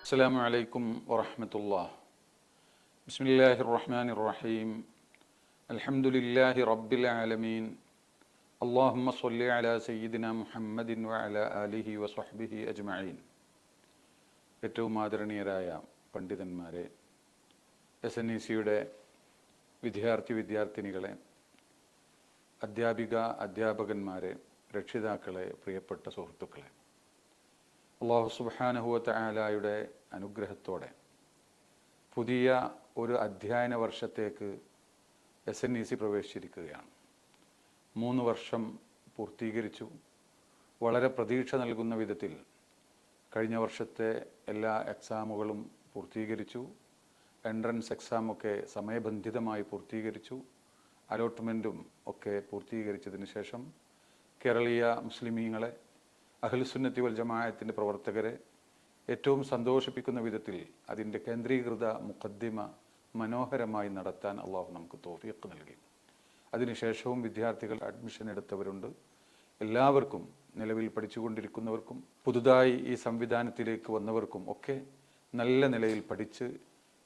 അസ്സലാമു അലൈക്കും വറഹ്മത്തുള്ളാഹി. ബിസ്മില്ലാഹിർ റഹ്മാനിർ റഹീം. അൽഹംദുലില്ലാഹി റബ്ബിൽ ആലമീൻ. അല്ലാഹുമ്മ സ്വല്ലി അലാ സയ്യിദിന മുഹമ്മദിൻ വഅലാ ആലിഹി വസ്വഹ്ബിഹി അജ്മഈൻ. ഏറ്റവും ആദരണീയരായ പണ്ഡിതന്മാരെ, SNECയുടെ വിദ്യാർത്ഥിനികളെ, അധ്യാപകന്മാരെ, രക്ഷിതാക്കളെ, പ്രിയപ്പെട്ട സുഹൃത്തുക്കളെ, അല്ലാഹു സുബ്ഹാനഹു വ തആലയുടെ അനുഗ്രഹത്തോടെ പുതിയ ഒരു അധ്യയന വർഷത്തേക്ക് SNEC പ്രവേശിച്ചിരിക്കുകയാണ്. 3 വർഷം പൂർത്തീകരിച്ചു. വളരെ പ്രതീക്ഷ നൽകുന്ന വിധത്തിൽ കഴിഞ്ഞ വർഷത്തെ എല്ലാ എക്സാമുകളും പൂർത്തീകരിച്ചു. എൻട്രൻസ് എക്സാമൊക്കെ സമയബന്ധിതമായി പൂർത്തീകരിച്ചു. അലോട്ട്മെൻറ്റും ഒക്കെ പൂർത്തീകരിച്ചതിന് ശേഷം കേരളീയ മുസ്ലിമീങ്ങളെ, അഹ്ലുസുന്നത്തി വൽ ജമാഅത്തിൻ്റെ പ്രവർത്തകരെ ഏറ്റവും സന്തോഷിപ്പിക്കുന്ന വിധത്തിൽ അതിൻ്റെ കേന്ദ്രീകൃത മുഖദ്ദിമ മനോഹരമായി നടത്താൻ അള്ളാഹു നമുക്ക് തൗഫീഖ് നൽകി. അതിനുശേഷവും വിദ്യാർത്ഥികൾ അഡ്മിഷൻ എടുത്തവരുണ്ട്. എല്ലാവർക്കും, നിലവിൽ പഠിച്ചുകൊണ്ടിരിക്കുന്നവർക്കും പുതുതായി ഈ സംവിധാനത്തിലേക്ക് വന്നവർക്കും ഒക്കെ നല്ല നിലയിൽ പഠിച്ച്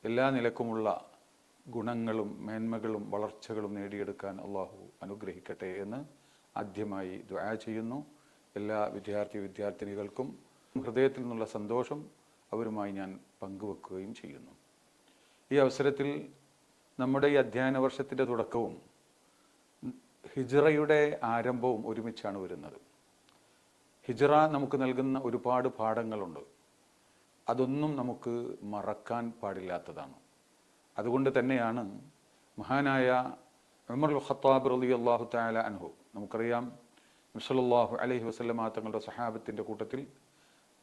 എല്ലാ നിലക്കുമുള്ള ഗുണങ്ങളും മേന്മകളും വളർച്ചകളും നേടിയെടുക്കാൻ അള്ളാഹു അനുഗ്രഹിക്കട്ടെ എന്ന് ആദ്യമായി ദുആ ചെയ്യുന്നു. എല്ലാ വിദ്യാർത്ഥിനികൾക്കും ഹൃദയത്തിൽ നിന്നുള്ള സന്തോഷം അവരുമായി ഞാൻ പങ്കുവെക്കുകയും ചെയ്യുന്നു. ഈ അവസരത്തിൽ നമ്മുടെ ഈ അധ്യയന വർഷത്തിൻ്റെ തുടക്കവും ഹിജ്റയുടെ ആരംഭവും ഒരുമിച്ചാണ് വരുന്നത്. ഹിജ്റ നമുക്ക് നൽകുന്ന ഒരുപാട് പാഠങ്ങളുണ്ട്. അതൊന്നും നമുക്ക് മറക്കാൻ പാടില്ലാത്തതാണ്. അതുകൊണ്ട് തന്നെയാണ് മഹാനായ ഉമറുൽ ഖത്താബ് റളിയല്ലാഹു തആല അൻഹു, നമുക്കറിയാം നബി സല്ലല്ലാഹു അലൈഹി വസല്ലമ തങ്ങളുടെ സഹാബത്തിൻ്റെ കൂട്ടത്തിൽ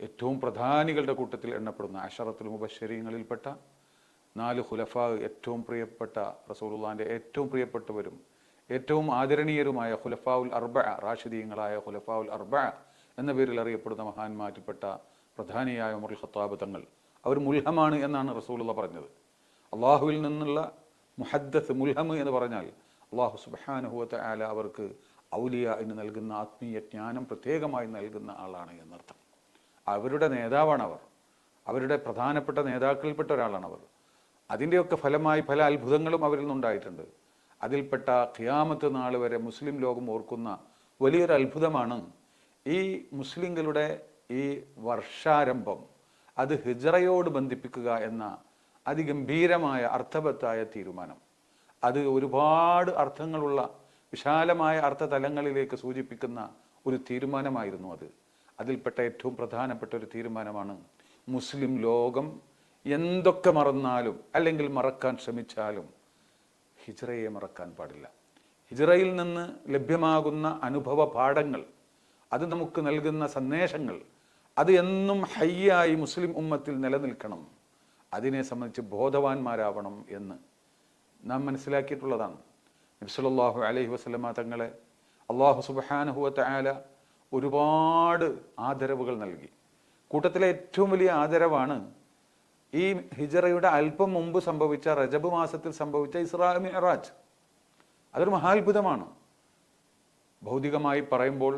ഏറ്റവും പ്രധാനികളുടെ കൂട്ടത്തിൽ എണ്ണപ്പെടുന്ന അശറത്തുൽ മുബശ്ശരീങ്ങളിൽപ്പെട്ട 4 ഖുലഫാ, ഏറ്റവും പ്രിയപ്പെട്ട റസൂലുള്ളാഹിൻ്റെ ഏറ്റവും പ്രിയപ്പെട്ടവരും ഏറ്റവും ആദരണീയരുമായ ഖുലഫാഉൽ അർബഅ, റാഷിദീങ്ങളായ ഖുലഫാഉൽ അർബഅ എന്ന പേരിൽ അറിയപ്പെടുന്ന മഹാന്മാരിൽപ്പെട്ട പ്രധാനിയായ ഉമറുൽ ഖത്താബ് തങ്ങൾ, അവർ മുൽഹമാണ് എന്നാണ് റസൂലുള്ളാഹി പറഞ്ഞത്. അള്ളാഹുവിൽ നിന്നുള്ള മുഹദ്ദസ്, മുൽഹം എന്ന് പറഞ്ഞാൽ അള്ളാഹു സുബ്ഹാനഹു വ തആല അവർക്ക് ഔലിയ എന്ന് നൽകുന്ന ആത്മീയ ജ്ഞാനം പ്രത്യേകമായി നൽകുന്ന ആളാണ് എന്നർത്ഥം. അവരുടെ നേതാവാണ് അവർ, അവരുടെ പ്രധാനപ്പെട്ട നേതാക്കളിൽപ്പെട്ട ഒരാളാണ് അവർ. അതിൻ്റെയൊക്കെ ഫലമായി പല അത്ഭുതങ്ങളും അവരിൽ നിന്നുണ്ടായിട്ടുണ്ട്. അതിൽപ്പെട്ട ഖിയാമത്ത് നാൾ വരെ മുസ്ലിം ലോകം ഓർക്കുന്ന വലിയൊരു അത്ഭുതമാണ് ഈ മുസ്ലിങ്ങളുടെ ഈ വർഷാരംഭം അത് ഹിജ്റയോട് ബന്ധിപ്പിക്കുക എന്ന അതിഗംഭീരമായ അർത്ഥവത്തായ തീരുമാനം. അത് ഒരുപാട് അർത്ഥങ്ങളുള്ള വിശാലമായ അർത്ഥതലങ്ങളിലേക്ക് സൂചിപ്പിക്കുന്ന ഒരു തീരുമാനമായിരുന്നു അത്. അതിൽപ്പെട്ട ഏറ്റവും പ്രധാനപ്പെട്ട ഒരു തീരുമാനമാണ് മുസ്ലിം ലോകം എന്തൊക്കെ മറന്നാലും അല്ലെങ്കിൽ മറക്കാൻ ശ്രമിച്ചാലും ഹിജ്റയെ മറക്കാൻ പാടില്ല. ഹിജ്റയിൽ നിന്ന് ലഭ്യമാകുന്ന അനുഭവ പാഠങ്ങൾ, അത് നമുക്ക് നൽകുന്ന സന്ദേശങ്ങൾ, അത് എന്നും ഹയ്യായി മുസ്ലിം ഉമ്മത്തിൽ നിലനിൽക്കണം. അതിനെ സംബന്ധിച്ച് ബോധവാന്മാരാവണം എന്ന് നാം മനസ്സിലാക്കിയിട്ടുള്ളതാണ്. നബി സല്ലല്ലാഹു അലൈഹി വസല്ലമ തങ്ങളെ അല്ലാഹു സുബ്ഹാനഹു വ തആല ഒരുപാട് ആദരവുകൾ നൽകി. കൂട്ടത്തിലെ ഏറ്റവും വലിയ ആദരവാണ് ഈ ഹിജ്റയുടെ അല്പം മുമ്പ് സംഭവിച്ച റജബ് മാസത്തിൽ സംഭവിച്ച ഇസ്രാ മിഅ്റാജ്. അതൊരു മഹാത്ഭുതമാണ്. ഭൗതികമായി പറയുമ്പോൾ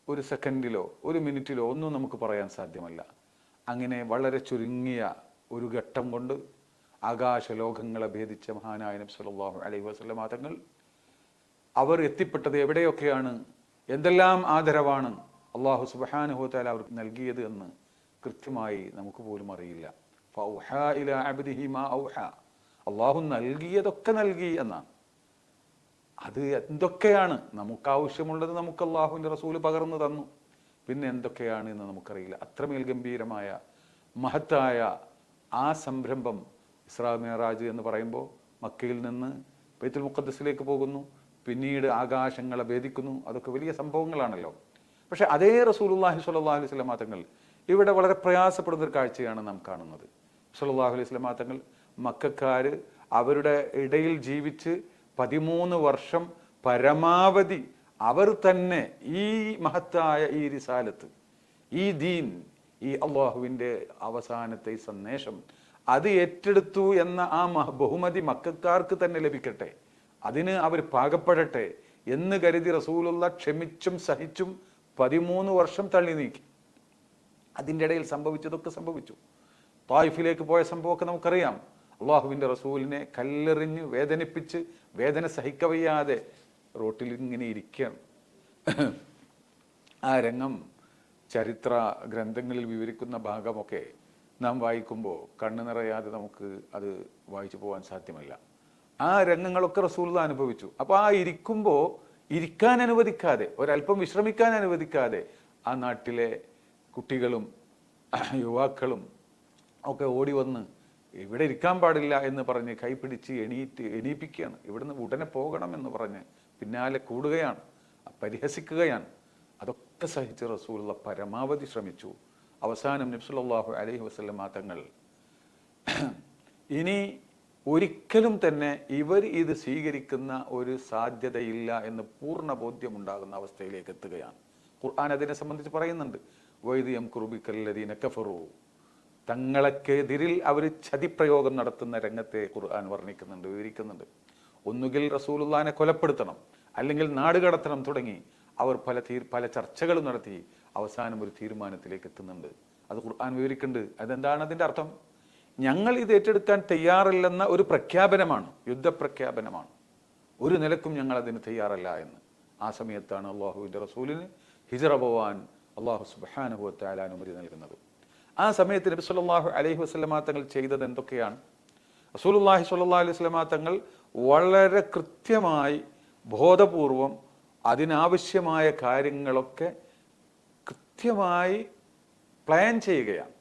ഒരു സെക്കൻഡിലോ ഒരു മിനിറ്റിലോ ഒന്നും നമുക്ക് പറയാൻ സാധ്യമല്ല. അങ്ങനെ വളരെ ചുരുങ്ങിയ ഒരു ഘട്ടം കൊണ്ട് ആകാശലോകങ്ങളെ ഭേദിച്ച മഹാനായ നബി സല്ലല്ലാഹു അലൈഹി വസല്ലമ തങ്ങൾ അവർ എത്തിപ്പെട്ടത് എവിടെയൊക്കെയാണ്, എന്തെല്ലാം ആദരവാണ് അല്ലാഹു സുബ്ഹാനഹു വ തആല അവർക്ക് നൽകിയത് എന്ന് കൃത്യമായി നമുക്ക് പോലും അറിയില്ല. ഫൗഹാ ഇലാ അബ്ദിഹി മാ ഔഹാ, അല്ലാഹു നൽകിയതൊക്കെ നൽകി എന്നാണ്. അത് എന്തൊക്കെയാണ് നമുക്ക് ആവശ്യമുള്ളത് നമുക്ക് അല്ലാഹുവിൻ്റെ റസൂല് പകർന്നു തന്നു. പിന്നെ എന്തൊക്കെയാണ് എന്ന് നമുക്കറിയില്ല. അത്രമേൽ ഗംഭീരമായ മഹത്തായ ആ സംരംഭം ഇസ്രാ മിഅ്റാജ് എന്ന് പറയുമ്പോൾ മക്കയിൽ നിന്ന് ബൈത്തുൽ മുഖദ്ദസിലേക്ക് പോകുന്നു, പിന്നീട് ആകാശങ്ങളെ ഭേദിക്കുന്നു. അതൊക്കെ വലിയ സംഭവങ്ങളാണല്ലോ. പക്ഷെ അതേ റസൂലുള്ളാഹി സ്വല്ലല്ലാഹു അലൈഹി വസല്ലമ തങ്ങൾ ഇവിടെ വളരെ പ്രയാസപ്പെടുന്ന ഒരു കാഴ്ചയാണ് നാം കാണുന്നത്. സ്വല്ലല്ലാഹു അലൈഹി വസല്ലമ തങ്ങൾ മക്കക്കാർ അവരുടെ ഇടയിൽ ജീവിച്ച് 13 വർഷം പരമാവധി അവർ തന്നെ ഈ മഹത്തായ ഈ റിസാലത്ത്, ഈ ദീൻ, ഈ അള്ളാഹുവിൻ്റെ അവസാനത്തെ ഈ സന്ദേശം അത് ഏറ്റെടുത്തു എന്ന ആ ബഹുമതി മക്കക്കാർക്ക് തന്നെ ലഭിക്കട്ടെ, അതിന് അവർ പാകപ്പെടട്ടെ എന്ന് കരുതി റസൂലുള്ള ക്ഷമിച്ചും സഹിച്ചും 13 വർഷം തള്ളി നീക്കി. അതിൻ്റെ ഇടയിൽ സംഭവിച്ചതൊക്കെ സംഭവിച്ചു. തായിഫിലേക്ക് പോയ സംഭവമൊക്കെ നമുക്കറിയാം. അള്ളാഹുവിൻ്റെ റസൂലിനെ കല്ലെറിഞ്ഞ് വേദനിപ്പിച്ച് വേദന സഹിക്കവയ്യാതെ റോട്ടിൽ ഇങ്ങനെ ഇരിക്കുകയാണ്. ആ രംഗം ചരിത്ര ഗ്രന്ഥങ്ങളിൽ വിവരിക്കുന്ന ഭാഗമൊക്കെ നാം വായിക്കുമ്പോൾ കണ്ണു നിറയാതെ നമുക്ക് അത് വായിച്ചു പോകാൻ സാധ്യമല്ല. ആ രംഗങ്ങളൊക്കെ റസൂലുള്ളാഹി അനുഭവിച്ചു. അപ്പോൾ ആ ഇരിക്കുമ്പോൾ ഇരിക്കാൻ അനുവദിക്കാതെ, ഒരല്പം വിശ്രമിക്കാൻ അനുവദിക്കാതെ ആ നാട്ടിലെ കുട്ടികളും യുവാക്കളും ഒക്കെ ഓടി വന്ന് ഇവിടെ ഇരിക്കാൻ പാടില്ല എന്ന് പറഞ്ഞ് കൈപിടിച്ച് എണീപ്പിക്കുകയാണ്. ഇവിടുന്ന് ഉടനെ പോകണം എന്ന് പറഞ്ഞ് പിന്നാലെ കൂടുകയാണ്, പരിഹസിക്കുകയാണ്. അതൊക്കെ സഹിച്ച് റസൂലുള്ളാഹി പരമാവധി ശ്രമിച്ചു. അവസാനം നബി സല്ലല്ലാഹു അലൈഹി വസല്ലം തങ്ങൾ ഇനി ഒരിക്കലും തന്നെ ഇവർ ഇത് സ്വീകരിക്കുന്ന ഒരു സാധ്യതയില്ല എന്ന് പൂർണ്ണ ബോധ്യമുണ്ടാകുന്ന അവസ്ഥയിലേക്ക് എത്തുകയാണ്. ഖുർആൻ അതിനെ സംബന്ധിച്ച് പറയുന്നുണ്ട്. വൈദ് യംകുറു ബിക്കല്ലദീന കഫറു, തങ്ങളെക്കെതിരിൽ അവർ ചതിപ്രയോഗം നടത്തുന്ന രംഗത്തെ ഖുർആൻ വർണ്ണിക്കുന്നുണ്ട്, വിവരിക്കുന്നുണ്ട്. ഒന്നുകിൽ റസൂലുള്ളാഹിനെ കൊലപ്പെടുത്തണം, അല്ലെങ്കിൽ നാട് കടത്തണം തുടങ്ങി അവർ പല ചർച്ചകളും നടത്തി അവസാനം ഒരു തീരുമാനത്തിലേക്ക് എത്തുന്നുണ്ട്. അത് ഖുർആൻ വിവരിക്കുന്നുണ്ട്. അതെന്താണ് അതിൻ്റെ അർത്ഥം? ഞങ്ങൾ ഇത് ഏറ്റെടുക്കാൻ തയ്യാറല്ലെന്ന ഒരു പ്രഖ്യാപനമാണ്, യുദ്ധപ്രഖ്യാപനമാണ്. ഒരു നിലക്കും ഞങ്ങൾ അതിന് തയ്യാറല്ല എന്ന്. ആ സമയത്താണ് അള്ളാഹുവിൻ്റെ റസൂലിന് ഹിജ്റ പോവാൻ അള്ളാഹു സുബ്ഹാനഹു വ തആല അനുമതി നൽകുന്നത്. ആ സമയത്ത് നബി സല്ലല്ലാഹു അലൈഹി വസല്ലമ തങ്ങൾ ചെയ്തത് എന്തൊക്കെയാണ്? റസൂലുള്ളാഹി സ്വല്ലല്ലാഹു അലൈഹി വസല്ലമ തങ്ങൾ വളരെ കൃത്യമായി ബോധപൂർവം അതിനാവശ്യമായ കാര്യങ്ങളൊക്കെ കൃത്യമായി പ്ലാൻ ചെയ്യുകയാണ്.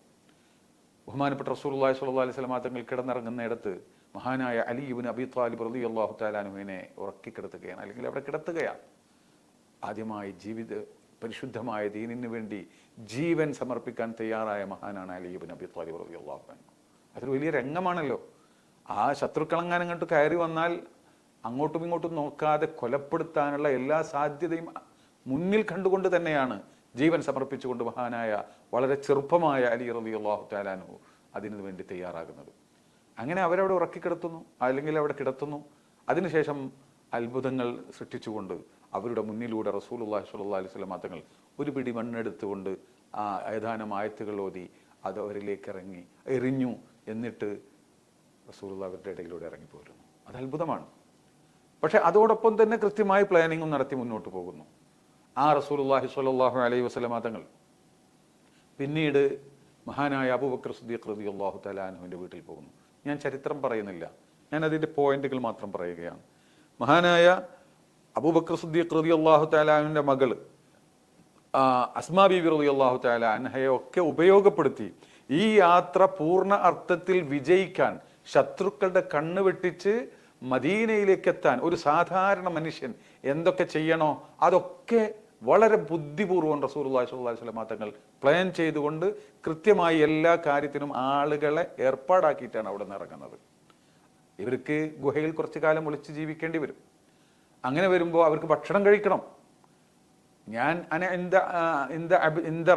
ബഹുമാനപ്പെട്ട റസൂലുള്ളാഹി സ്വല്ലല്ലാഹു അലൈഹി വസല്ലമ തങ്ങൾ കിടന്നിറങ്ങുന്നിടത്ത് മഹാനായ അലി ഇബ്നു അബി ത്വാലിബ് റളിയല്ലാഹു തആല അൻഹുവിനെ ഉറക്കി കിടത്തുകയാണ്, അല്ലെങ്കിൽ അവിടെ കിടത്തുകയാണ്. ആദ്യമായി പരിശുദ്ധമായ ദീനിന് വേണ്ടി ജീവൻ സമർപ്പിക്കാൻ തയ്യാറായ മഹാനാണ് അലി ഇബ്നു അബി ത്വാലിബ് റളിയല്ലാഹു അൻഹു. അതൊരു വലിയ രംഗമാണല്ലോ. ആ ശത്രുക്കളെങ്ങാനും അങ്ങോട്ട് കയറി വന്നാൽ അങ്ങോട്ടും ഇങ്ങോട്ടും നോക്കാതെ കൊലപ്പെടുത്താനുള്ള എല്ലാ സാധ്യതയും മുന്നിൽ കണ്ടുകൊണ്ട് തന്നെയാണ് ജീവൻ സമർപ്പിച്ചുകൊണ്ട് മഹാനായ വളരെ ചെറുപ്പമായ അലി റളിയല്ലാഹു തആല അൻഹു അതിനു വേണ്ടി തയ്യാറാകുന്നത്. അങ്ങനെ അവരവിടെ ഉറക്കിക്കിടത്തുന്നു, അല്ലെങ്കിൽ അവിടെ കിടത്തുന്നു. അതിനുശേഷം അത്ഭുതങ്ങൾ സൃഷ്ടിച്ചുകൊണ്ട് അവരുടെ മുന്നിലൂടെ റസൂലുള്ളാഹി സ്വല്ലല്ലാഹു അലൈഹി വസല്ലം തങ്ങൾ ഒരു പിടി മണ്ണെടുത്തുകൊണ്ട് ആ ഏതാനും ആയത്തുകൾ ഓതി അത് അവരിലേക്ക് എറിഞ്ഞു. എന്നിട്ട് റസൂലുള്ളാഹി അവരുടെ ഇടയിലൂടെ ഇറങ്ങിപ്പോരുന്നു. അത് അത്ഭുതമാണ്. പക്ഷെ അതോടൊപ്പം തന്നെ കൃത്യമായി പ്ലാനിങ്ങും നടത്തി മുന്നോട്ട് പോകുന്നു. ആ റസൂലുള്ളാഹി സ്വല്ലല്ലാഹു അലൈഹി വസല്ലം തങ്ങൾ പിന്നീട് മഹാനായ അബൂബക്കർ സിദ്ദീഖ് റളിയല്ലാഹു തആല അൻഹുവിൻ്റെ വീട്ടിൽ പോകുന്നു. ഞാൻ ചരിത്രം പറയുന്നില്ല, ഞാൻ അതിൻ്റെ പോയിന്റുകൾ മാത്രം പറയുകയാണ്. മഹാനായ അബൂബക്കർ സിദ്ദീഖ് റളിയല്ലാഹു തആല അൻഹുവിൻ്റെ മകൾ അസ്മാ ബീവി റളിയല്ലാഹു തആല അൻഹയെ ഒക്കെ ഉപയോഗപ്പെടുത്തി ഈ യാത്ര പൂർണ്ണ അർത്ഥത്തിൽ വിജയിക്കാൻ, ശത്രുക്കളുടെ കണ്ണ് വെട്ടിച്ച് മദീനയിലേക്ക് എത്താൻ ഒരു സാധാരണ മനുഷ്യൻ എന്തൊക്കെ ചെയ്യണോ അതൊക്കെ വളരെ ബുദ്ധിപൂർവ്വം റസൂലുള്ളാഹി സ്വല്ലല്ലാഹു അലൈഹി വസല്ലം തങ്ങൾ പ്ലാൻ ചെയ്തുകൊണ്ട് കൃത്യമായി എല്ലാ കാര്യത്തിനും ആളുകളെ ഏർപ്പാടാക്കിയിട്ടാണ് അവിടെ നിന്ന് ഇറങ്ങുന്നത്. ഇവർക്ക് ഗുഹയിൽ കുറച്ചു കാലം ഒളിച്ച് ജീവിക്കേണ്ടി വരും. അങ്ങനെ വരുമ്പോൾ അവർക്ക് ഭക്ഷണം കഴിക്കണം. ഞാൻ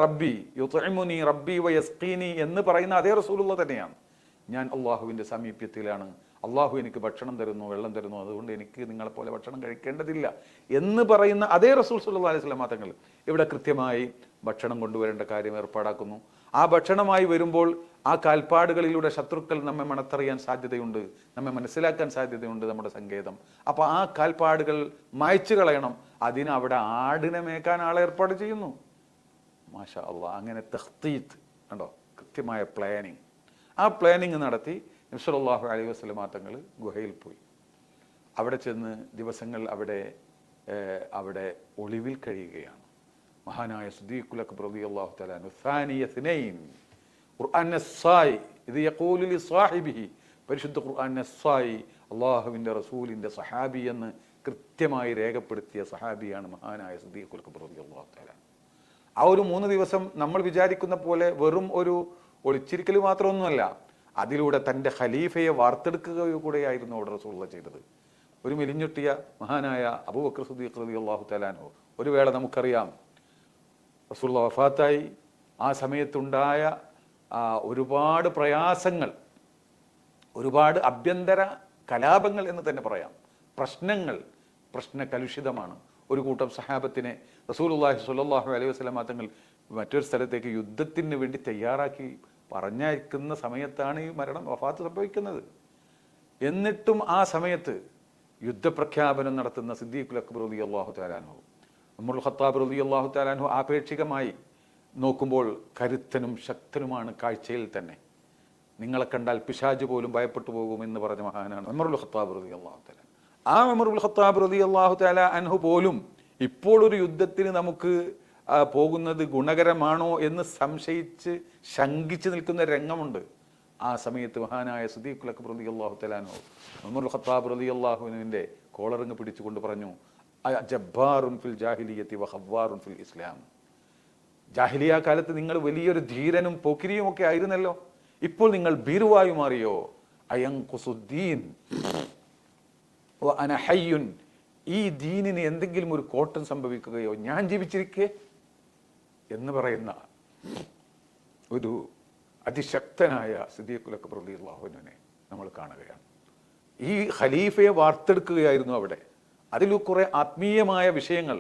റബ്ബി യുത്ഇമുനി റബ്ബി വയസ്ഖീനി എന്ന് പറയുന്ന അതേ റസൂലുള്ളാഹി തന്നെയാണ്. ഞാൻ അള്ളാഹുവിൻ്റെ സാമീപ്യത്തിലാണ്, അള്ളാഹു എനിക്ക് ഭക്ഷണം തരുന്നു, വെള്ളം തരുന്നു, അതുകൊണ്ട് എനിക്ക് നിങ്ങളെപ്പോലെ ഭക്ഷണം കഴിക്കേണ്ടതില്ല എന്ന് പറയുന്ന അതേ റസൂൽ സല്ലല്ലാഹു അലൈഹി വസല്ലം തങ്ങൾ ഇവിടെ കൃത്യമായി ഭക്ഷണം കൊണ്ടുവരേണ്ട കാര്യം ഏർപ്പാടാക്കുന്നു. ആ ഭക്ഷണമായി വരുമ്പോൾ ആ കാൽപ്പാടുകളിലൂടെ ശത്രുക്കൾ നമ്മെ മണത്തറിയാൻ സാധ്യതയുണ്ട്, നമ്മെ മനസ്സിലാക്കാൻ സാധ്യതയുണ്ട് നമ്മുടെ സങ്കേതം. അപ്പോൾ ആ കാൽപ്പാടുകൾ മായ്ച്ചു കളയണം. അതിന് അവിടെ ആടിനെ മേക്കാൻ ആളെ ഏർപ്പാട് ചെയ്യുന്നു. മാഷാ അള്ളാഹ്. അങ്ങനെ തഖ്തീത്ത് കണ്ടോ, കൃത്യമായ പ്ലാനിങ്. ആ പ്ലാനിങ് നടത്തി നബി സല്ലല്ലാഹു അലൈഹി വസല്ലം തങ്ങൾ ഗുഹയിൽ പോയി. അവിടെ ചെന്ന് ദിവസങ്ങൾ അവിടെ ഒളിവിൽ കഴിയുകയാണ്. മഹാനായ സിദ്ദീഖുൽ അക്ബർ റളിയല്ലാഹു തആല അൻഹു സാനിയ ഇസ്നൈൻ ഖുർആൻ നസ്സായി ഇത് യഖൂലു ലി സാഹിബിഹി, പരിശുദ്ധ ഖുർആൻ നസ്സായി അല്ലാഹുവിൻ്റെ റസൂലിൻ്റെ സഹാബി എന്ന് കൃത്യമായി രേഖപ്പെടുത്തിയ സഹാബിയാണ് മഹാനായ സിദ്ദീഖുൽ അക്ബർ റളിയല്ലാഹു തആല. ആ ഒരു 3 ദിവസം നമ്മൾ വിചാരിക്കുന്ന പോലെ വെറും ഒരു ഒളിച്ചിരിക്കൽ മാത്രമൊന്നുമല്ല, അതിലൂടെ തൻ്റെ ഖലീഫയെ വാർത്തെടുക്കുക കൂടെയായിരുന്നു അവിടെ റസൂലുള്ളാഹി ചെയ്തത്. ഒരു മെലിഞ്ഞൊട്ടിയ മഹാനായ അബൂബക്കർ സിദ്ദീഖ് റളിയല്ലാഹു തആല അൻഹു ഒരു വേള നമുക്കറിയാം റസൂലുള്ളാഹി വഫാത്തായി. ആ സമയത്തുണ്ടായ ഒരുപാട് പ്രയാസങ്ങൾ, ഒരുപാട് ആഭ്യന്തര കലാപങ്ങൾ എന്ന് തന്നെ പറയാം, പ്രശ്നകലുഷിതമാണ്. ഒരു കൂട്ടം സഹാബത്തിനെ റസൂലുള്ളാഹി സ്വല്ലല്ലാഹു അലൈഹി വസല്ലം തങ്ങൾ മറ്റൊരു സ്ഥലത്തേക്ക് യുദ്ധത്തിന് വേണ്ടി തയ്യാറാക്കി പറഞ്ഞയക്കുന്ന സമയത്താണ് ഈ വഫാത്ത് സംഭവിക്കുന്നത്. എന്നിട്ടും ആ സമയത്ത് യുദ്ധപ്രഖ്യാപനം നടത്തുന്ന സിദ്ദീഖുൽ അക്ബർ റളിയല്ലാഹു തആല അൻഹു, ഉമറുൽ ഖത്താബ് റളിയല്ലാഹു തആല അൻഹു ആപേക്ഷികമായി നോക്കുമ്പോൾ കരുത്തനും ശക്തനുമാണ് കാഴ്ചയിൽ തന്നെ. നിങ്ങളെ കണ്ടാൽ പിശാച് പോലും ഭയപ്പെട്ടു പോകുമെന്ന് പറഞ്ഞ മഹാനാണ് ഉമറുൽ ഖത്താബ് റളിയല്ലാഹു തആല. ആ ഉമറുൽ ഖത്താബ് റളിയല്ലാഹു തആല അൻഹു പോലും ഇപ്പോൾ ഒരു യുദ്ധത്തിന് നമുക്ക് പോകുന്നത് ഗുണകരമാണോ എന്ന് സംശയിച്ച് ശങ്കിച്ച് നിൽക്കുന്ന രംഗമുണ്ട്. ആ സമയത്ത് മഹാനായ സിദ്ദീഖുൽ അക്ബർ റളിയല്ലാഹു തആല അൻഹു ഉമറുൽ ഖത്താബ് റളിയല്ലാഹു അൻഹുവിന്റെ കോളറിങ് പിടിച്ചുകൊണ്ട് പറഞ്ഞു, ജബ്ബാറുൻ ഫിൽ ജാഹിലിയ്യത്തി വഖവ്വാറുൻ ഫിൽ ഇസ്ലാം. ജാഹിലിയ കാലത്ത് നിങ്ങൾ വലിയൊരു ധീരനും പോക്കിരിയും ഒക്കെ ആയിരുന്നല്ലോ, ഇപ്പോൾ നിങ്ങൾ ഭീരുവായി മാറിയോ? അയൻഖുസുദ്ദീൻ വ അന ഹയ്യുൻ. ഈ ദീനിന് എന്തെങ്കിലും ഒരു കോട്ടം സംഭവിക്കുകയോ ഞാൻ ജീവിച്ചിരിക്കെ എന്ന് പറയുന്ന ഒരു അതിശക്തനായ സിദ്ദീഖുൽ അക്ബർ റളിയല്ലാഹു അൻഹുവിനെ നമ്മൾ കാണുകയാണ്. ഈ ഖലീഫയെ വാർത്തെടുക്കുകയായിരുന്നു അവിടെ. അതിൽ കുറെ ആത്മീയമായ വിഷയങ്ങൾ,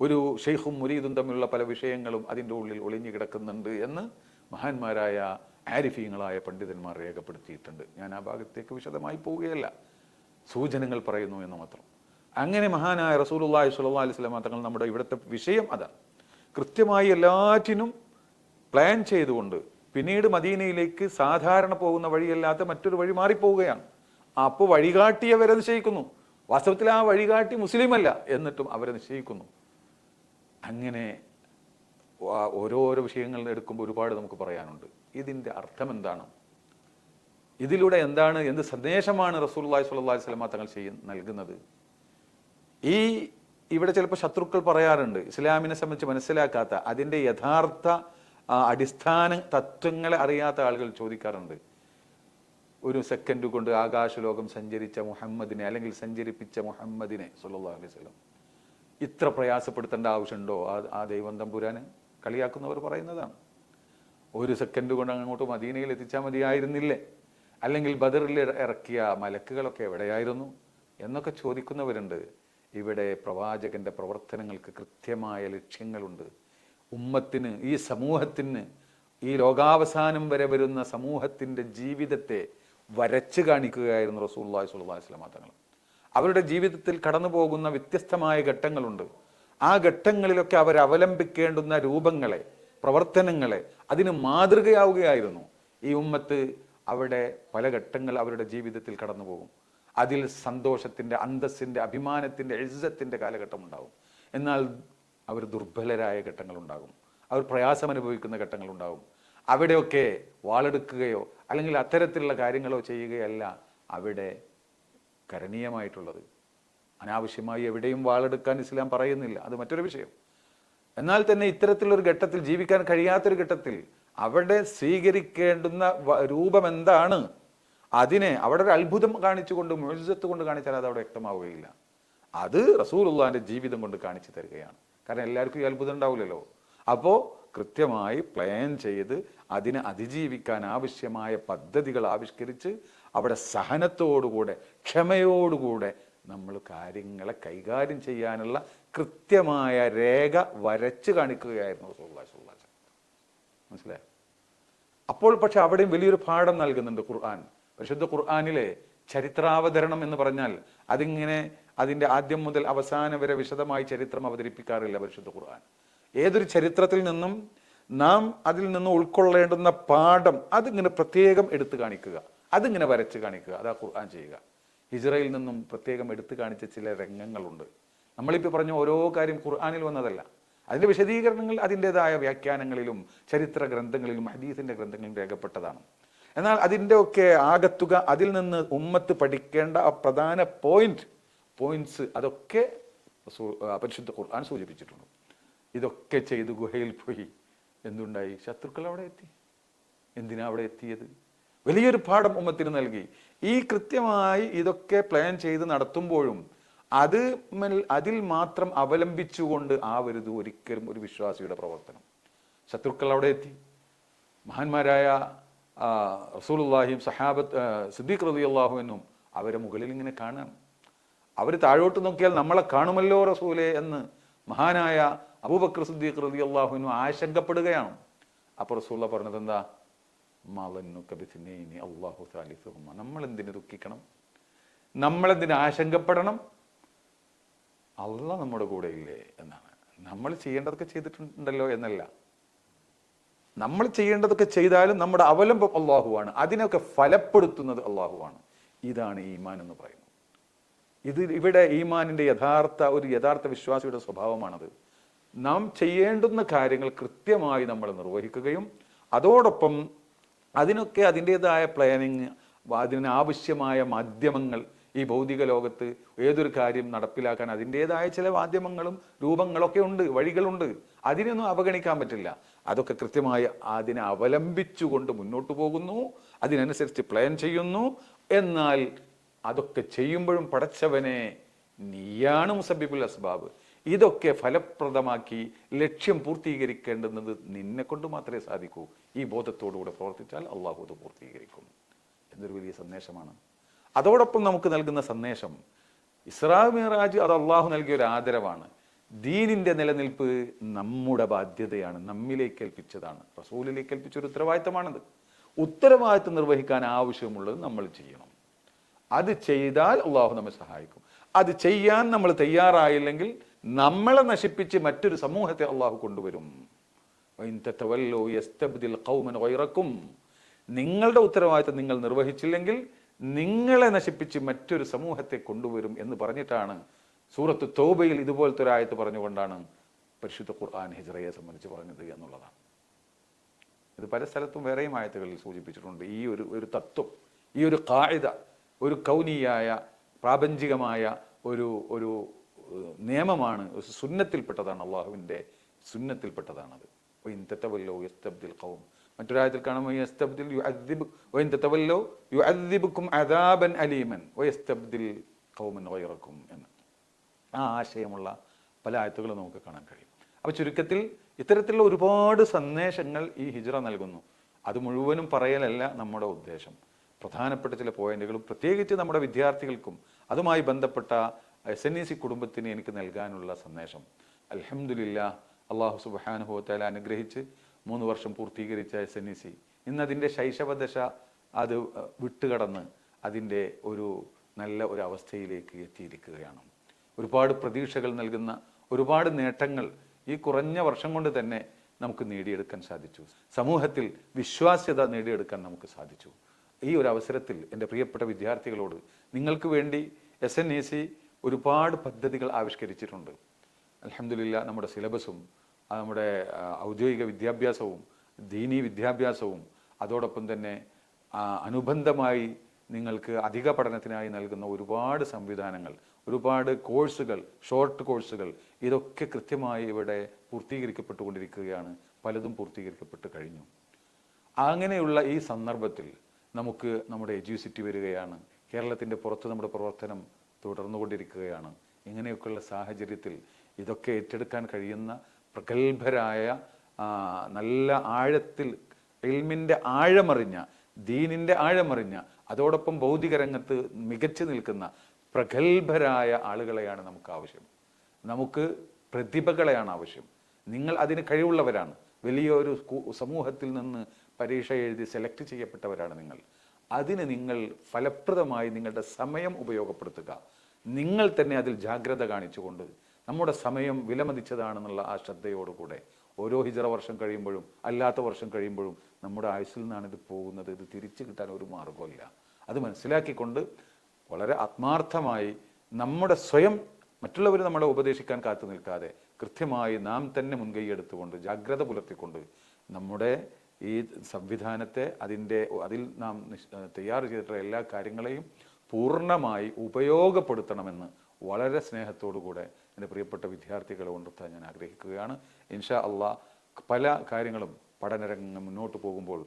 ഒരു ഷെയ്ഖും മുരീദും തമ്മിലുള്ള പല വിഷയങ്ങളും അതിൻ്റെ ഉള്ളിൽ ഒളിഞ്ഞു കിടക്കുന്നുണ്ട് എന്ന് മഹാന്മാരായ ആരിഫീങ്ങളായ പണ്ഡിതന്മാർ രേഖപ്പെടുത്തിയിട്ടുണ്ട്. ഞാൻ ആ ഭാഗത്തേക്ക് വിശദമായി പോവുകയല്ല, സൂചനകൾ പറയുന്നു എന്ന് മാത്രം. അങ്ങനെ മഹാനായ റസൂലുള്ളാഹി സ്വല്ലല്ലാഹു അലൈഹി വസല്ലം തങ്ങൾ നമ്മുടെ ഇവിടുത്തെ വിഷയം അതാണ്. കൃത്യമായി എല്ലാറ്റിനും പ്ലാൻ ചെയ്തുകൊണ്ട് പിന്നീട് മദീനയിലേക്ക് സാധാരണ പോകുന്ന വഴിയല്ലാത്ത മറ്റൊരു വഴി മാറിപ്പോവുകയാണ്. അപ്പോൾ വഴികാട്ടിയവരെ നിശ്ചയിക്കുന്നു. വാസ്തവത്തിൽ ആ വഴികാട്ടി മുസ്ലിമല്ല, എന്നിട്ടും അവരെ നിശ്ചയിക്കുന്നു. അങ്ങനെ ഓരോരോ വിഷയങ്ങൾ എടുക്കുമ്പോൾ ഒരുപാട് നമുക്ക് പറയാനുണ്ട്. ഇതിൻ്റെ അർത്ഥം എന്താണ്? ഇതിലൂടെ എന്താണ്, എന്ത് സന്ദേശമാണ് റസൂലുള്ളാഹി സ്വല്ലല്ലാഹു അലൈഹി വസല്ലം തങ്ങൾ നൽകുന്നത്? ഇവിടെ ചിലപ്പോൾ ശത്രുക്കൾ പറയാറുണ്ട്, ഇസ്ലാമിനെ സംബന്ധിച്ച് മനസ്സിലാക്കാത്ത, അതിൻ്റെ യഥാർത്ഥ അടിസ്ഥാന തത്വങ്ങളെ അറിയാത്ത ആളുകൾ ചോദിക്കാറുണ്ട്, ഒരു സെക്കൻഡ് കൊണ്ട് ആകാശലോകം സഞ്ചരിച്ച മുഹമ്മദിനെ, അല്ലെങ്കിൽ സഞ്ചരിപ്പിച്ച മുഹമ്മദിനെ സ്വല്ലല്ലാഹു അലൈഹി വസല്ലം ഇത്ര പ്രയാസപ്പെടുത്തേണ്ട ആവശ്യമുണ്ടോ? ആ ദൈവം തമ്പുരാന് കളിയാക്കുന്നവർ പറയുന്നതാണ്. ഒരു സെക്കൻഡ് കൊണ്ട് അങ്ങോട്ട് മദീനയിൽ എത്തിച്ചാൽ മതിയായിരുന്നില്ലേ? അല്ലെങ്കിൽ ബദറിൽ ഇറക്കിയ മലക്കുകളൊക്കെ എവിടെയായിരുന്നു എന്നൊക്കെ ചോദിക്കുന്നവരുണ്ട്. ഇവിടെ പ്രവാചകന്റെ പ്രവർത്തനങ്ങൾക്ക് കൃത്യമായ ലക്ഷ്യങ്ങളുണ്ട്. ഉമ്മത്തിന്, ഈ സമൂഹത്തിന്, ഈ ലോകാവസാനം വരെ വരുന്ന സമൂഹത്തിൻ്റെ ജീവിതത്തെ വരച്ചു കാണിക്കുകയായിരുന്നു റസൂലുള്ളാഹി സ്വല്ലല്ലാഹു അലൈഹി വസല്ലം തങ്ങൾ. അവരുടെ ജീവിതത്തിൽ കടന്നു പോകുന്ന വ്യത്യസ്തമായ ഘട്ടങ്ങളുണ്ട്. ആ ഘട്ടങ്ങളിലൊക്കെ അവർ അവലംബിക്കേണ്ടുന്ന രൂപങ്ങളെ, പ്രവർത്തനങ്ങളെ, അതിന് മാതൃകയാവുകയായിരുന്നു. ഈ ഉമ്മത്ത് അവിടെ പല ഘട്ടങ്ങൾ അവരുടെ ജീവിതത്തിൽ കടന്നു പോകും. അതിൽ സന്തോഷത്തിൻ്റെ, അന്തസ്സിൻ്റെ, അഭിമാനത്തിൻ്റെ, ഇസ്സത്തിൻ്റെ കാലഘട്ടം ഉണ്ടാകും. എന്നാൽ അവർ ദുർബലരായ ഘട്ടങ്ങളുണ്ടാകും, അവർ പ്രയാസം അനുഭവിക്കുന്ന ഘട്ടങ്ങളുണ്ടാകും. അവിടെയൊക്കെ വാളെടുക്കുകയോ അല്ലെങ്കിൽ അത്തരത്തിലുള്ള കാര്യങ്ങളോ ചെയ്യുകയല്ല അവിടെ കരണീയമായിട്ടുള്ളത്. അനാവശ്യമായി എവിടെയും വാളെടുക്കാൻ ഇസ്ലാം പറയുന്നില്ല, അത് മറ്റൊരു വിഷയം. എന്നാൽ തന്നെ ഇത്തരത്തിലൊരു ഘട്ടത്തിൽ, ജീവിക്കാൻ കഴിയാത്തൊരു ഘട്ടത്തിൽ അവിടെ സ്വീകരിക്കേണ്ടുന്ന രൂപം എന്താണ്, അതിനെ അവിടെ ഒരു അത്ഭുതം കാണിച്ചുകൊണ്ട്, മുഅ്ജിസത്ത് കൊണ്ട് കാണിച്ചാൽ അത് അവിടെ വ്യക്തമാവുകയില്ല. അത് റസൂലുള്ളാഹിന്റെ ജീവിതം കൊണ്ട് കാണിച്ചു തരികയാണ്. കാരണം എല്ലാവർക്കും ഈ അത്ഭുതം ഉണ്ടാവില്ലല്ലോ. അപ്പോൾ കൃത്യമായി പ്ലാൻ ചെയ്ത് അതിനെ അതിജീവിക്കാൻ ആവശ്യമായ പദ്ധതികൾ ആവിഷ്കരിച്ച് അവിടെ സഹനത്തോടുകൂടെ, ക്ഷമയോടുകൂടെ നമ്മൾ കാര്യങ്ങളെ കൈകാര്യം ചെയ്യാനുള്ള കൃത്യമായ രേഖ വരച്ച് കാണിക്കുകയായിരുന്നു റസൂലുള്ളാഹി സ്വല്ലല്ലാഹു അലൈഹി വസല്ലം. മനസ്സിലായോ? അപ്പോൾ പക്ഷെ അവിടെയും വലിയൊരു പാഠം നൽകുന്നുണ്ട് ഖുർആൻ. പരിശുദ്ധ ഖുർആനിലെ ചരിത്രാവതരണം എന്ന് പറഞ്ഞാൽ അതിങ്ങനെ അതിൻ്റെ ആദ്യം മുതൽ അവസാനം വരെ വിശദമായി ചരിത്രം അവതരിപ്പിക്കാറില്ല പരിശുദ്ധ ഖുർആൻ. ഏതൊരു ചരിത്രത്തിൽ നിന്നും നാം അതിൽ നിന്ന് ഉൾക്കൊള്ളേണ്ടുന്ന പാഠം അതിങ്ങനെ പ്രത്യേകം എടുത്തു കാണിക്കുക, അതിങ്ങനെ വരച്ച് കാണിക്കുക, അതാ ഖുർആൻ ചെയ്യുക. ഹിജ്റയിൽ നിന്നും പ്രത്യേകം എടുത്തു കാണിച്ച ചില രംഗങ്ങളുണ്ട്. നമ്മളിപ്പോൾ പറഞ്ഞ ഓരോ കാര്യം ഖുർആനിൽ വന്നതല്ല, അതിൻ്റെ വിശദീകരണങ്ങൾ അതിൻ്റെതായ വ്യാഖ്യാനങ്ങളിലും ചരിത്ര ഗ്രന്ഥങ്ങളിലും ഹദീസിൻ്റെ ഗ്രന്ഥങ്ങളിലും രേഖപ്പെട്ടതാണ്. എന്നാൽ അതിൻ്റെ ഒക്കെ ആകത്തുക, അതിൽ നിന്ന് ഉമ്മത്ത് പഠിക്കേണ്ട ആ പ്രധാന പോയിന്റ്സ് അതൊക്കെ പരിശുദ്ധ ഖുർആൻ സൂചിപ്പിച്ചിട്ടുണ്ട്. ഇതൊക്കെ ചെയ്ത് ഗുഹയിൽ പോയി എന്തുണ്ടായി? ശത്രുക്കൾ അവിടെ എത്തി. എന്തിനാ അവിടെ എത്തിയത്? വലിയൊരു പാഠം ഉമ്മത്തിന് നൽകി. ഈ കൃത്യമായി ഇതൊക്കെ പ്ലാൻ ചെയ്ത് നടത്തുമ്പോഴും അതിൽ മാത്രം അവലംബിച്ചുകൊണ്ട് ആവരുത് ഒരിക്കലും ഒരു വിശ്വാസിയുടെ പ്രവർത്തനം. ശത്രുക്കൾ അവിടെ എത്തി. മഹാന്മാരായ റസൂലുള്ളാഹിയും സിദ്ദീഖ് റളിയല്ലാഹു അൻഹും അവരെ മുകളിൽ ഇങ്ങനെ കാണാം. അവർ താഴോട്ട് നോക്കിയാൽ നമ്മളെ കാണുമല്ലോ റസൂലേ എന്ന് മഹാനായ അബൂബക്കർ സിദ്ദീഖ് റളിയല്ലാഹു അൻഹു ആശങ്കപ്പെടുകയാണ്. അപ്പോൾ റസൂലുള്ളാഹി പറഞ്ഞത് എന്താ? മാലന്നുക ബിസ്നൈനി അല്ലാഹു സാലിസുഹുമ. നമ്മളെന്തിന് ദുഃഖിക്കണം? നമ്മളെന്തിന് ആശങ്കപ്പെടണം? അള്ളാഹ് നമ്മുടെ കൂടെ ഇല്ലേ എന്നാണ്. നമ്മൾ ചെയ്യേണ്ടതൊക്കെ ചെയ്തിട്ടുണ്ടല്ലോ എന്നല്ല. നമ്മൾ ചെയ്യേണ്ടതൊക്കെ ചെയ്താലും നമ്മുടെ അവലംബം അള്ളാഹുവാണ്. അതിനൊക്കെ ഫലപ്പെടുത്തുന്നത് അള്ളാഹുവാണ്. ഇതാണ് ഈമാൻ എന്ന് പറയുന്നത്. ഇവിടെ ഈമാനിന്റെ യഥാർത്ഥ വിശ്വാസിയുടെ സ്വഭാവമാണത്. നാം ചെയ്യേണ്ടുന്ന കാര്യങ്ങൾ കൃത്യമായി നമ്മൾ നിർവഹിക്കുകയും അതോടൊപ്പം അതിനൊക്കെ അതിൻ്റെതായ പ്ലാനിങ്, അതിനാവശ്യമായ മാധ്യമങ്ങൾ, ഈ ഭൗതിക ലോകത്ത് ഏതൊരു കാര്യം നടപ്പിലാക്കാൻ അതിൻ്റെതായ ചില മാധ്യമങ്ങളും രൂപങ്ങളൊക്കെ ഉണ്ട്, വഴികളുണ്ട്. അതിനൊന്നും അവഗണിക്കാൻ പറ്റില്ല. അതൊക്കെ കൃത്യമായി അതിനെ അവലംബിച്ചുകൊണ്ട് മുന്നോട്ട് പോകുന്നു, അതിനനുസരിച്ച് പ്ലാൻ ചെയ്യുന്നു. എന്നാൽ അതൊക്കെ ചെയ്യുമ്പോഴും പടച്ചവനെ, നീയാണ് മുസബ്ബിബുൽ അസ്ബാബ്, ഇതൊക്കെ ഫലപ്രദമാക്കി ലക്ഷ്യം പൂർത്തീകരിക്കേണ്ടുന്നത് നിന്നെ കൊണ്ട് മാത്രമേ സാധിക്കൂ. ഈ ബോധത്തോടുകൂടെ പ്രവർത്തിച്ചാൽ അള്ളാഹു അത് പൂർത്തീകരിക്കും. എന്നൊരു വലിയ സന്ദേശമാണ്. അതോടൊപ്പം നമുക്ക് നൽകുന്ന സന്ദേശം, ഇസ്രാ മിഅ്റാജ് അത് അള്ളാഹു നൽകിയ ഒരു ആദരവാണ്. ദീനിന്റെ നിലനിൽപ്പ് നമ്മുടെ ബാധ്യതയാണ്, നമ്മിലേക്ക് ഏൽപ്പിച്ചതാണ്, റസൂലിലേക്ക് ഏൽപ്പിച്ച ഒരു ഉത്തരവാദിത്തമാണത്. ഉത്തരവാദിത്തം നിർവഹിക്കാൻ ആവശ്യമുള്ളത് നമ്മൾ ചെയ്യണം. അത് ചെയ്താൽ അള്ളാഹു നമ്മെ സഹായിക്കും. അത് ചെയ്യാൻ നമ്മൾ തയ്യാറായില്ലെങ്കിൽ നമ്മളെ നശിപ്പിച്ച് മറ്റൊരു സമൂഹത്തെ അള്ളാഹു കൊണ്ടുവരും. നിങ്ങളുടെ ഉത്തരവാദിത്തം നിങ്ങൾ നിർവഹിച്ചില്ലെങ്കിൽ നിങ്ങളെ നശിപ്പിച്ച് മറ്റൊരു സമൂഹത്തെ കൊണ്ടുവരും എന്ന് പറഞ്ഞിട്ടാണ് സൂറത്ത് തൗബയിൽ ഇതുപോലത്തെ ഒരു ആയത്ത് പറഞ്ഞുകൊണ്ടാണ് പരിശുദ്ധ ഖുർആൻ ഹിജ്റയെ സംബന്ധിച്ച് പറഞ്ഞത് എന്നുള്ളതാണ്. ഇത് പല സ്ഥലത്തും വേറെയും ആയത്തുകളിൽ സൂചിപ്പിച്ചിട്ടുണ്ട്. ഈ ഒരു തത്വം, ഈ ഒരു ഖാഇദ, ഒരു കൗനിയായ പ്രാപഞ്ചികമായ ഒരു നിയമമാണ്, സുന്നത്തിൽപ്പെട്ടതാണ്, അള്ളാഹുവിൻ്റെ സുന്നത്തിൽപ്പെട്ടതാണത്. മറ്റൊരായത്തിൽ കാണാം, എന്ന്. ആ ആശയമുള്ള പല ആയത്തുകളും നമുക്ക് കാണാൻ കഴിയും. അപ്പോൾ ചുരുക്കത്തിൽ ഇത്തരത്തിലുള്ള ഒരുപാട് സന്ദേശങ്ങൾ ഈ ഹിജ്റ നൽകുന്നു. അത് മുഴുവനും പറയലല്ല നമ്മുടെ ഉദ്ദേശം. പ്രധാനപ്പെട്ട ചില പോയിന്റുകളും പ്രത്യേകിച്ച് നമ്മുടെ വിദ്യാർത്ഥികൾക്കും അതുമായി ബന്ധപ്പെട്ട SNEC കുടുംബത്തിന് എനിക്ക് നൽകാനുള്ള സന്ദേശം, അൽഹംദുലില്ലാഹ്, അള്ളാഹു സുബ്ഹാനഹു വ തആല അനുഗ്രഹിച്ച് 3 വർഷം പൂർത്തീകരിച്ച SNEC ഇന്ന് അതിൻ്റെ ശൈശവദശ അത് വിട്ടുകടന്ന് അതിൻ്റെ നല്ല ഒരു അവസ്ഥയിലേക്ക് എത്തിയിരിക്കുകയാണ്. ഒരുപാട് പ്രതീക്ഷകൾ നൽകുന്ന ഒരുപാട് നേട്ടങ്ങൾ ഈ കുറഞ്ഞ വർഷം കൊണ്ട് തന്നെ നമുക്ക് നേടിയെടുക്കാൻ സാധിച്ചു. സമൂഹത്തിൽ വിശ്വാസ്യത നേടിയെടുക്കാൻ നമുക്ക് സാധിച്ചു. ഈ ഒരു അവസരത്തിൽ എൻ്റെ പ്രിയപ്പെട്ട വിദ്യാർത്ഥികളോട്, നിങ്ങൾക്ക് വേണ്ടി SNEC ഒരുപാട് പദ്ധതികൾ ആവിഷ്കരിച്ചിട്ടുണ്ട്. അൽഹംദുലില്ലാഹ്, നമ്മുടെ സിലബസും നമ്മുടെ ഔദ്യോഗിക വിദ്യാഭ്യാസവും ദീനീ വിദ്യാഭ്യാസവും അതോടൊപ്പം തന്നെ അനുബന്ധമായി നിങ്ങൾക്ക് അധിക പഠനത്തിനായി നൽകുന്ന ഒരുപാട് സംവിധാനങ്ങൾ, ഒരുപാട് കോഴ്സുകൾ, ഷോർട്ട് കോഴ്സുകൾ, ഇതൊക്കെ കൃത്യമായി ഇവിടെ പൂർത്തീകരിക്കപ്പെട്ടുകൊണ്ടിരിക്കുകയാണ്. പലതും പൂർത്തീകരിക്കപ്പെട്ട് കഴിഞ്ഞു. അങ്ങനെയുള്ള ഈ സന്ദർഭത്തിൽ നമുക്ക് നമ്മുടെ എഡ്യൂസിറ്റി വരികയാണ്. കേരളത്തിൻ്റെ പുറത്ത് നമ്മുടെ പ്രവർത്തനം തുടർന്നുകൊണ്ടിരിക്കുകയാണ്. ഇങ്ങനെയൊക്കെയുള്ള സാഹചര്യത്തിൽ ഇതൊക്കെ ഏറ്റെടുക്കാൻ കഴിയുന്ന പ്രഗത്ഭരായ, നല്ല ആഴത്തിൽ ഇൽമിൻ്റെ ആഴമറിഞ്ഞ, ദീനിൻ്റെ ആഴമറിഞ്ഞ, അതോടൊപ്പം ഭൗതിക രംഗത്ത് മികച്ചു നിൽക്കുന്ന പ്രഗത്ഭരായ ആളുകളെയാണ് നമുക്ക് ആവശ്യം. നമുക്ക് പ്രതിഭകളെയാണ് ആവശ്യം. നിങ്ങൾ അതിന് കഴിവുള്ളവരാണ്. വലിയൊരു സമൂഹത്തിൽ നിന്ന് പരീക്ഷ എഴുതി സെലക്ട് ചെയ്യപ്പെട്ടവരാണ് നിങ്ങൾ. അതിന് നിങ്ങൾ ഫലപ്രദമായി നിങ്ങളുടെ സമയം ഉപയോഗപ്പെടുത്തുക. നിങ്ങൾ തന്നെ അതിൽ ജാഗ്രത കാണിച്ചുകൊണ്ട് നമ്മുടെ സമയം വിലമതിച്ചതാണെന്നുള്ള ആ ശ്രദ്ധയോടുകൂടെ ഓരോ ഹിജ്റ വർഷം കഴിയുമ്പോഴും അല്ലാത്ത വർഷം കഴിയുമ്പോഴും നമ്മുടെ ആയുസ്സിൽ നിന്നാണ് ഇത് പോകുന്നത്. ഇത് തിരിച്ചു കിട്ടാൻ ഒരു മാർഗ്ഗമില്ല. അത് മനസ്സിലാക്കിക്കൊണ്ട് വളരെ ആത്മാർത്ഥമായി നമ്മുടെ സ്വയം, മറ്റുള്ളവർ നമ്മളെ ഉപദേശിക്കാൻ കാത്തു നിൽക്കാതെ കൃത്യമായി നാം തന്നെ മുൻകൈയെടുത്തുകൊണ്ട് ജാഗ്രത പുലർത്തിക്കൊണ്ട് നമ്മുടെ ഈ സംവിധാനത്തെ അതിൽ നാം തയ്യാർ ചെയ്തിട്ടുള്ള എല്ലാ കാര്യങ്ങളെയും പൂർണ്ണമായി ഉപയോഗപ്പെടുത്തണമെന്ന് വളരെ സ്നേഹത്തോടുകൂടെ എൻ്റെ പ്രിയപ്പെട്ട വിദ്യാർത്ഥികളെ ഉണർത്താൻ ഞാൻ ആഗ്രഹിക്കുകയാണ്. ഇൻഷാ അള്ളാഹ് പല കാര്യങ്ങളും പഠനരംഗം മുന്നോട്ട് പോകുമ്പോൾ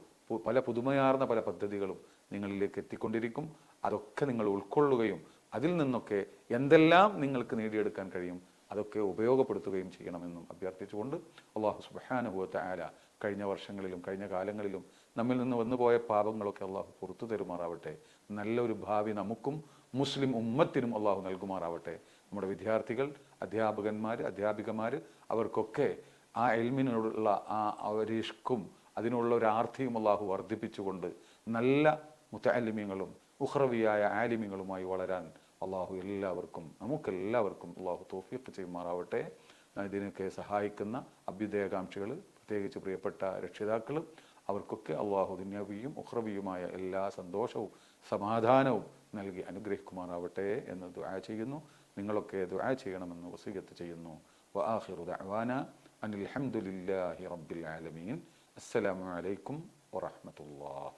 പല പുതുമയാർന്ന പല പദ്ധതികളും നിങ്ങളിലേക്ക് എത്തിക്കൊണ്ടിരിക്കും. അതൊക്കെ നിങ്ങൾ ഉൾക്കൊള്ളുകയും അതിൽ നിന്നൊക്കെ എന്തെല്ലാം നിങ്ങൾക്ക് നേടിയെടുക്കാൻ കഴിയും അതൊക്കെ ഉപയോഗപ്പെടുത്തുകയും ചെയ്യണമെന്നും അഭ്യർത്ഥിച്ചുകൊണ്ട് അള്ളാഹു സുബ്ഹാനഹു വ തആല കഴിഞ്ഞ വർഷങ്ങളിലും കഴിഞ്ഞ കാലങ്ങളിലും നമ്മിൽ നിന്ന് വന്നുപോയ പാപങ്ങളൊക്കെ അള്ളാഹു പുറത്തു തരുമാറാവട്ടെ. നല്ലൊരു ഭാവി നമുക്കും മുസ്ലിം ഉമ്മത്തിനും അള്ളാഹു നൽകുമാറാവട്ടെ. നമ്മുടെ വിദ്യാർത്ഥികൾ, അധ്യാപകന്മാർ, അധ്യാപികമാർ, അവർക്കൊക്കെ ആ ഇൽമിനോടുള്ള ആ ഒരു ഇഷ്കും അതിനുള്ള ഒരു ആർത്തിയും അള്ളാഹു വർദ്ധിപ്പിച്ചുകൊണ്ട് നല്ല മുത്തഅല്ലിമീങ്ങളും ഉഖ്റവിയായ ആലിമീങ്ങളുമായി വളരാൻ അള്ളാഹു എല്ലാവർക്കും നമുക്കെല്ലാവർക്കും അള്ളാഹു തൗഫീഖ് ചെയ്യുമാറാവട്ടെ. ഇതിനൊക്കെ സഹായിക്കുന്ന അഭ്യുദയകാംക്ഷികൾ, പ്രത്യേകിച്ച് പ്രിയപ്പെട്ട രക്ഷിതാക്കൾ, അവർക്കൊക്കെ അള്ളാഹു ദുനിയാവിയും ഉഖ്റവിയുമായ എല്ലാ സന്തോഷവും സമാധാനവും നൽകി അനുഗ്രഹിക്കുമാറാവട്ടെ എന്ന് ദുആ ചെയ്യുന്നു. നിങ്ങളൊക്കെ ദുആ ചെയ്യണമെന്ന് വസിയ്യത്ത് ചെയ്യുന്നു. വആഖിറു ദഅ്വാനാ അനിൽ ഹംദുലില്ലാഹി റബ്ബിൽ ആലമീൻ. അസ്സലാമു അലൈക്കും വറഹ്മത്തുള്ളാഹി.